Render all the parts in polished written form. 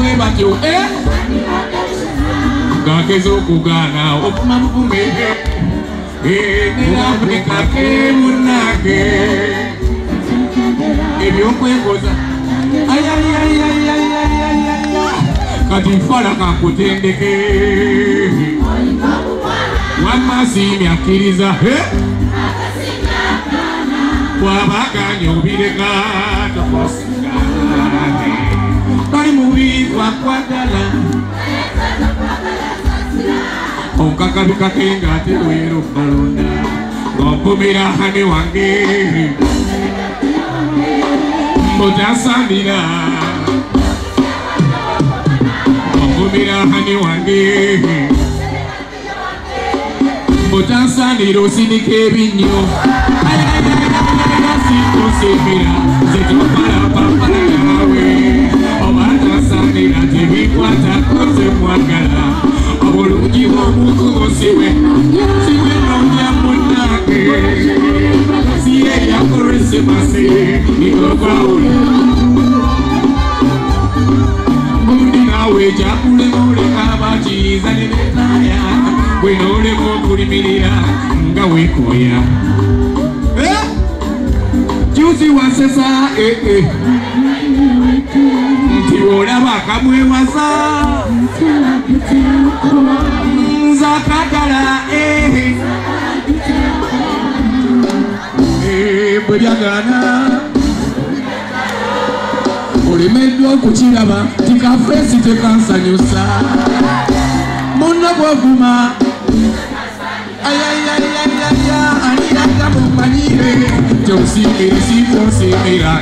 bwe batyo ng'ageza okugaana okuma bugume nerabulekake munnange ebyokwekoza kati nfala kankutendeke wamasiimi akkiriza wabaganya obireka tokosigane bali mubi gwakwagala onkakabikake ng'ate lwera okalonda ng'ompumira hani wange mbotasambira ompumira hani wange mbotasandira osindika ebinnyo sikusimira zetopalapapala yawe obatasandira tebikwata koze mwagala obulungi bw'omuntu siwe nonya munnange siye ya Krisimasi nikokwawula mulundi nawe kyakulema oleka bakizanenetaya bwe nooleka okulimirira nga weekoya juzi wasesa nti olaba akamwewaza nzakagala bwe byagana olemeddwa okukiraba tikafeesi tekansanyusa munna bwovuma aliyaga mumanyire tosimire sifonsimira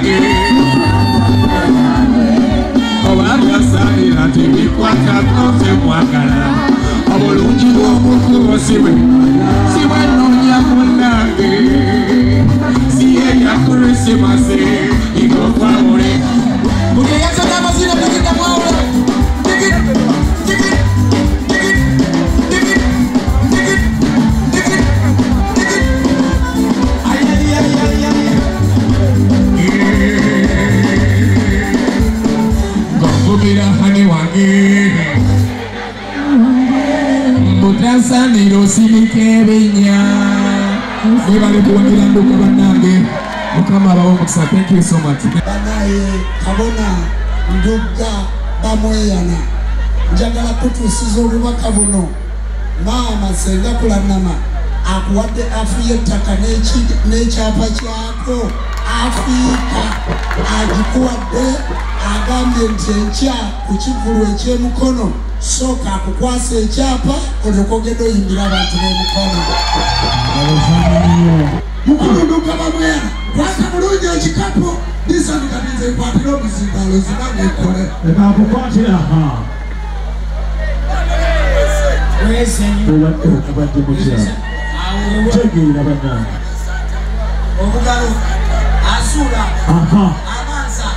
obagasaalira tebikwata koze mwagala obulungi bw'omukubo siwe nonya munnange siye ya Krisimasi ikokwawule buli eyasana amazina tegenda mwawula ng'ompumira hani wange mutasanira osirika ebinnya webale kuwagira Nduga bannange mukama abawo omukisa. Thank you so much. banaye kabona Nduga bamweyana njagala kutuusiza obubaka buno maama Senga Kulanama akuwadde afu y'ettaka n'ekyapa kyako Afrika agikuwadde agambye nti enkya ku kivulu eky'emukono sooka akukwasa ekyapa olwokogenda oyimbira abantu b'emukono mukulu Nduga bamweyana kwata bulungi ekikapu disaniganize ekwatira omuzimbalo zimange ekole ekakukwatira tegeera bannange obugalo asula amansa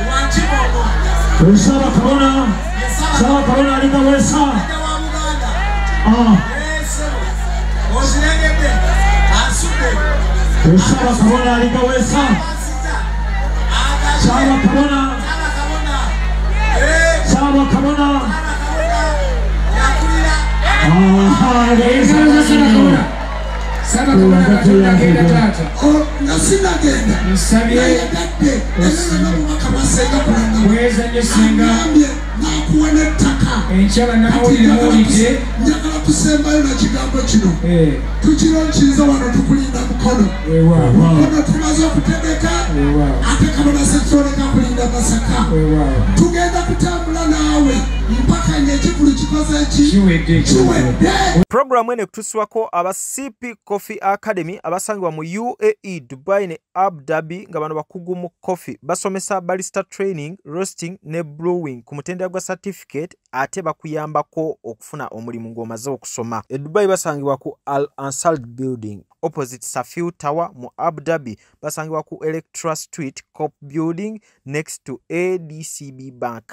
wankibogo Saba kabona alinga wesa ozirengedde asudde Saba kabona alinga wesa Saba kabona Saba kabona tunagenda tata nasinagenda nayagadde emena mubaka wa Senga Kulanama mweza nyo Senga nakuwa n'ettaka enkyala namawulire muwulidde njagala kusembayo n'ekigambo kino tukironkiza wano tukulinda mukono ono tumaze okutegeka ate kabona setoleka kulinda Masaka tugenda kutambula naawe mpaka ng'ekivulu kikoze kiwedde. Programu ene kutuswako aba CP Coffee Academy abasangibwa mu UAE, Dubai ne Abu Dhabi nga bano bakugu mu coffee basomesa barista training, roasting ne brewing ku mutendera gwa certificate ate bakuyambako okufuna omulimu ng'omaze okusoma. E Dubai basangibwa ku Al Ansal Building opposite Safiu Tower. Mu Abu Dhabi basangibwa ku Electra Street Cop Building next to ADCB Bank.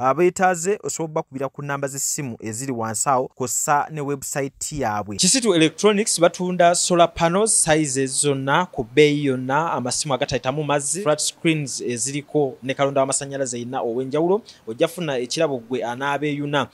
abeetaaze osobola bakubira ku namba z'essimu eziri wansi awo kossa ne website yaabwe. Kisitu Electronics batunda solar panels sizes zonna ku bbeeyi yonna, amasimu agatayitamu mazzi, flat screens eziriko ne kalonda w'amasannyalaze erina ow'enjawulo. Ojja funa ekirabo gwe anaabeeyuna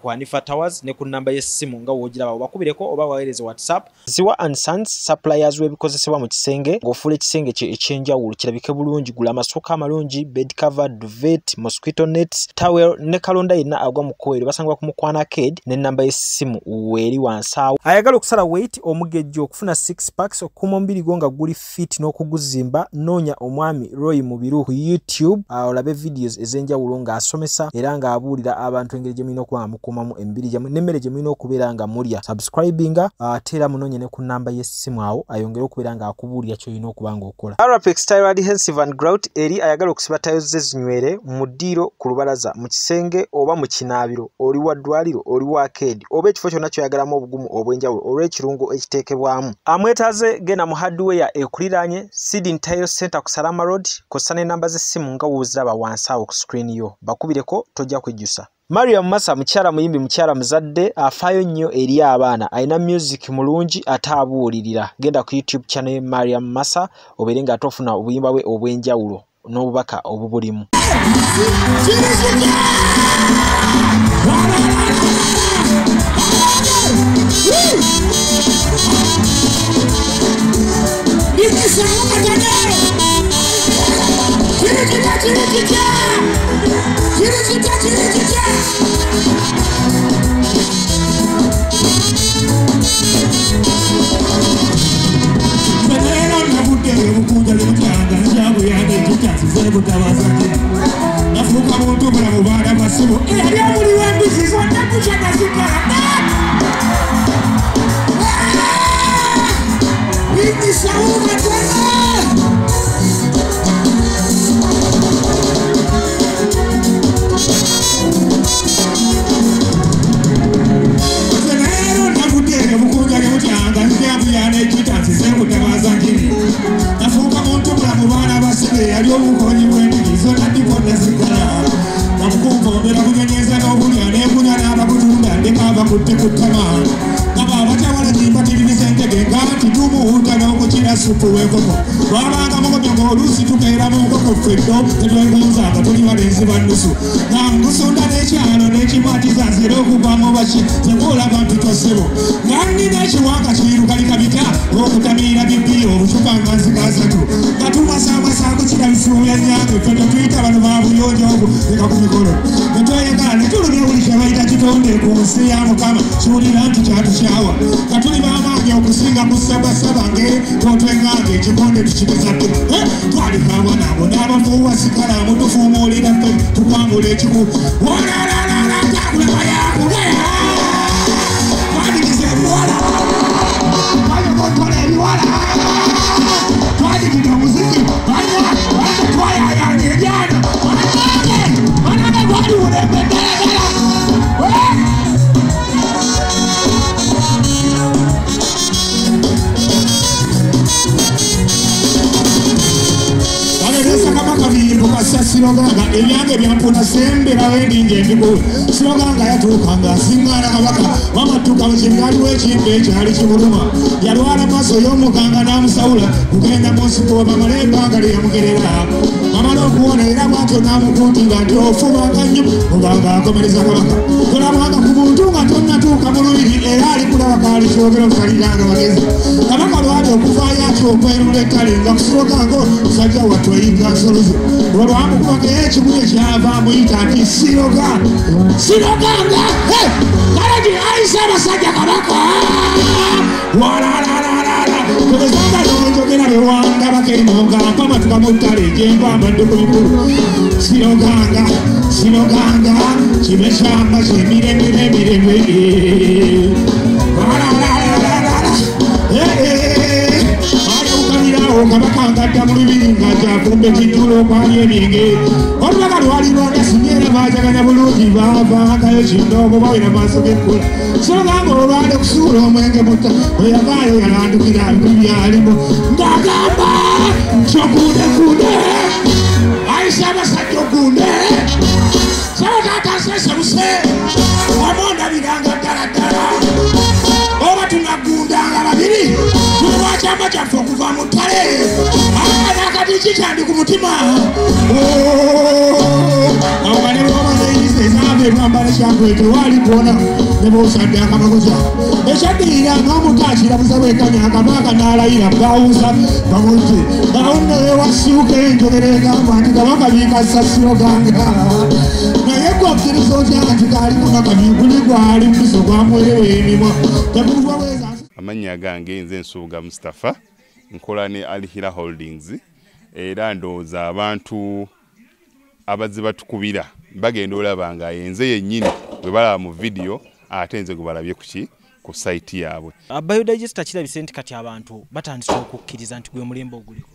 ku Hanifa Towers ne ku namba y'essimu nga woogiraba obakubireko oba baweereze WhatsApp. Ziwa and Sons suppliers w'ebikozesebwa mu kisenge ng'ofuula ekisenge kye ekyenjawulo kirabike bulungi. Gula amasooka amalungi, bed cover, duvet, mosquito nets, towel ne kalonda yenna agwa mu kkubo eryo basangibwa ku Mukwano Arcade n'ennamba y'essimu weeri wansi awo. Ayagala okusala weight omugejjo okufuna 6 packs okukuma omubiri gwo nga guli fit n'okuguzimba, noonya omwami Roy Mubiru ku YouTube olabe videos ez'enjawulo ng'asomesa era ng'abuulira abantu engeri gye mulina okuba mukuumamu emibiri gyammwe n'emmere gye mulina okubeera nga mulya. Subscribinga ate era munoonye ne ku namba y'essimu awo ayongere okubeera ng'akubuulira ky'olina okuba ng'okola. Arapex Tire Adhesive and Grout eri ayagala okusiba tayo ze zinywere mu ddiiro, ku lubalaza, mu kisenge oba mu kinaabiro, oli wa ddwaliro, oli wa arcade oba ekifo kyonna kyoyagalamu obugumu obw'enjawulo olw'ekirungo ekiteekebwamu. Amwetaaze genda mu hardware ekuliraanye Seeding Tile Center ku Salama Road, kossa n'ennamba z'essimu nga wooziraba wansi awo ku screen yo. Bakubireko tojja kwejjusa. Mariam Massa mukyala muyimbi, mukyala muzadde afaayo nnyo eri abaana, alina music mulungi ate abuulirira. Genda ku YouTube channel Mariam Massa obeere nga tofuna obuyimba bwe obw'enjawulo n'obubaka obubulimu. ebyange byampuna sembera wendi njendigo siloganga yatuukanga singana kabaka wamatuka mukigali w'ekimbe ekyali kimuluma yalwala maaso y'omuganga n'amusawula kugenda mu nsiko bamala ebbanga lyeyamugerera bamala okuwona era bwatyo n'amukuntinga nti ofubanga nnyo obanga akomereza kabaka tolabanga ku muntu nga tonnatuuka mu lubiri era ali kulaba kaali kyogera obusaliranga bagezi kabaka lwali okuvaayo atyo okwerula ettale nga kusiloganga musajja watweyinga nsoloze olwamukubanga ekibuye kyava muyita nti siroganga kalagi ayisa abasajja kabaka walalalala tugezanga nonjogera bewanga bakerimonga mpama tukamuttale gyenva mbadde ku bikulu siroganga kibe kyamba kyemiremiremire kabakanga mu lubiri nga kyafumbe kijjulo okwali ebinge olubaga lwali lwagasinyeera baajaganya bulungi baavaagayo kindoogo bawera maaso g'ekkula sologanga olwali okusuula omwenge mutta bwe yavaayo yalandukira bikulu byalimu ng'agamba nti okunde ayisa abasajja okunde kyama kyaffe okuva mu ttale nakati kikyandi ku mutima awanebwobaeyiza ezambe ebwambala kyakwe tewali kwona ne boosadde akamagoza ekyaddirira ng'omutaakirabuza bwekanya akabaaka n'alayira bwawuza bamuti awonno ewasuuka enjogera egamba nti kabaka biikasasiro ganga naye gwokkiriza otya nti gaali kumakabi guli gwali muso gwamwerewo emimwa tekulwa bweza. Amannya gange nze Nsuuga Mustafa nkola ne Alihira Holdings era ndowooza abantu abazze batukubira bagenda olaba nga yenze yennyini bwe balaba mu video ate nze gwe balabye ku site yaabwe. Biodigester kirabise nti kati abantu batandise okukkiriza nti gwe mulembe oguliko.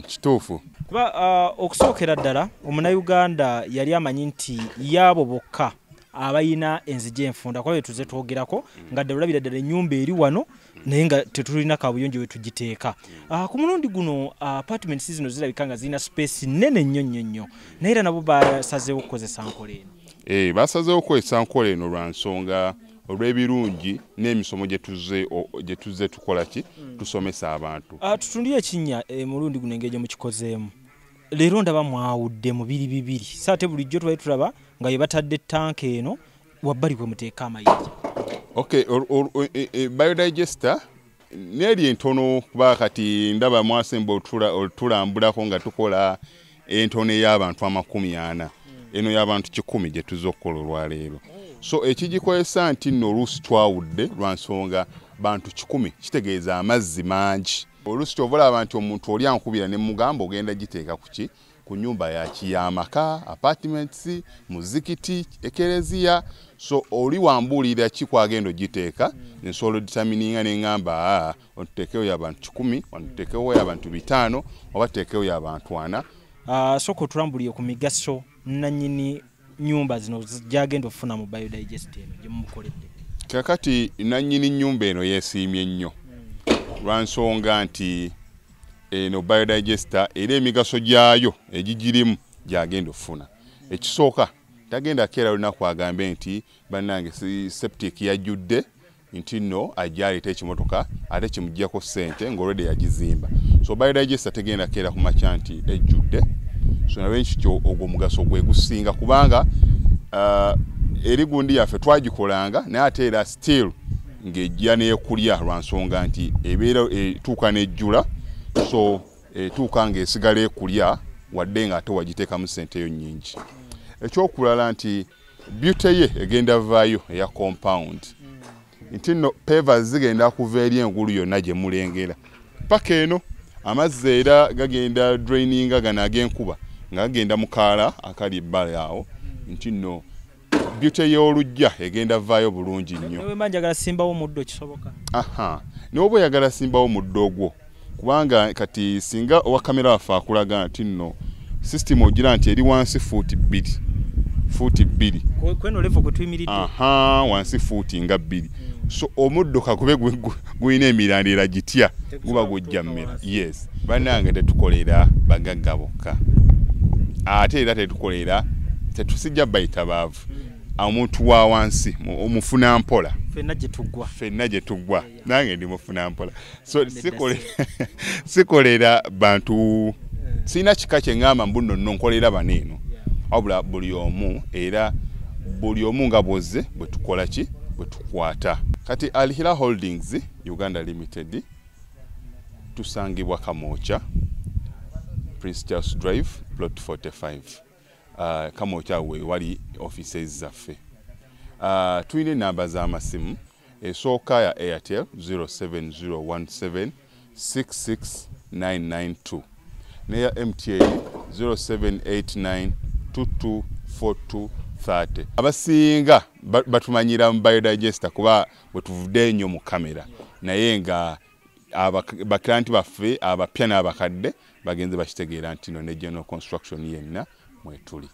Kituufu. Kuba okusookera ddala omunnayuganda yali amanyi nti yaabo bokka abayina enzigi enfunda kwa tuze twogerako nga ddala olabira ddala ennyumba eri wano naye nga tetulina kabuyonjo we tugiteeka. Ku mulundi guno apartments zino zirabika nga zirina space nnene nnyo naye era nabo basazeewo okukozesa nkola eno. Basazeewo okukozesa nkola eno lwa nsonga olw'ebirungi n'emisomo gye tuzze tukola ki tusomesa abantu. Tutundire ekinnya mulundi guno engeri gye mukikozeemu. Leero ndaba mwawudde mu bibiri so ate bulijjo twali tulaba nga ye batadde tank eno wabbali kwe muteeka amayinja. Okay, biodigester neri entono kuba kati ndaba mwasemba otulambulako nga tukola entono ey'abantu 40 eno y'abantu 100 gye tuzza okukola olwaleero. So ekigikozesa nti nno oluusi twawudde lwa nsonga bantu 100 kitegeeza amazzi mangi. Oluusi ky'ovalaba nti omuntu oli ankubira ne mugamba ogenda giteeka kuki ku nyumba yamaka apartments muzikiti ekereziya so oli wambuulira ki kwagenda ogiteeka nsobola determininga ne ngamba otuteekewo y'abantu 10 otuteekewo y'abantu 5 oba tuteekewo y'abantu 4. Soko otulambuliye ku migaso nannyini nyumba zino gyagenda okufuna mu biodigester eno gye mumukoledde. Kakati nannyini nyumba eno yeesiimye nnyo lwa nsonga nti eno biodigester era emigaso gyayo egigirimu gyagenda okufuna. Ekisooka tagenda keera lunaku agambe nti bannange septic yajjudde nti nno ajja aleeta ekimotoka ate kimuggyako ssente ng'olwedde yagizimba. So biodigester tegenda keera ku makya nti ejjudde. So nawe nkityo ogwo mugaso gwe gusinga kubanga eri gundi yaffe twagikolanga naye ate era still ng'ejja n'ekulya lwa nsonga nti ebeera etuuka n'ejjula so etuuka ng'esigala ekulya wadde nga ate wagiteekamu ssente yo nnyingi. Ekyokulala nti beauty ye egenda vaayo eya compound nti nno pavers zigenda kuva eri engulu yonna gye mulengera paka eno amazzi era gagenda draininga gano ag'enkuba nga gagenda mu kaala akali ebbala yawo nti nno beauty y'olujja egenda vaayo bulungi nnyo. Newe manjagala simbawo muddo kisoboka. N'oba oyagala simbawo muddo ogwo kubanga kati singa owa kamera waffe akulaga nti nno system ogira nti eri wansi fuuti 2 kweno level kwe tuyimiridde wansi fuuti nga 2 so omuddo kakube guyina emirandira gitya guba gujja mmera. Yes, bannange tetukolera bagagga bokka ate era tetusijja bayita baavu omuntu wa wansi omufuna mpola ffenna gye tuggwa nange ndi mufuna mpola so sikolera bantu sina kika kye ngamba mbu nno nkolera baneeno wabula buli omu nga bwozze bwe tukola ki bwe tukwata. Kati Alihira Holdings Uganda Limited tusangibwa Kamoocha Prince Charles Drive plot 45 Kamoocha we wali offices zaffe. Tuyina namba z'amasimu esooka ya Airtel 07017 66992 neya MTN 0789 224230. Abasinga batumanyira mu biodigester kuba bwe tuvudde nnyo mu kamera naye nga baklanti baffe abapya n'abakadde bagenze bakitegeera nti no ne general construction yenna mwetuli.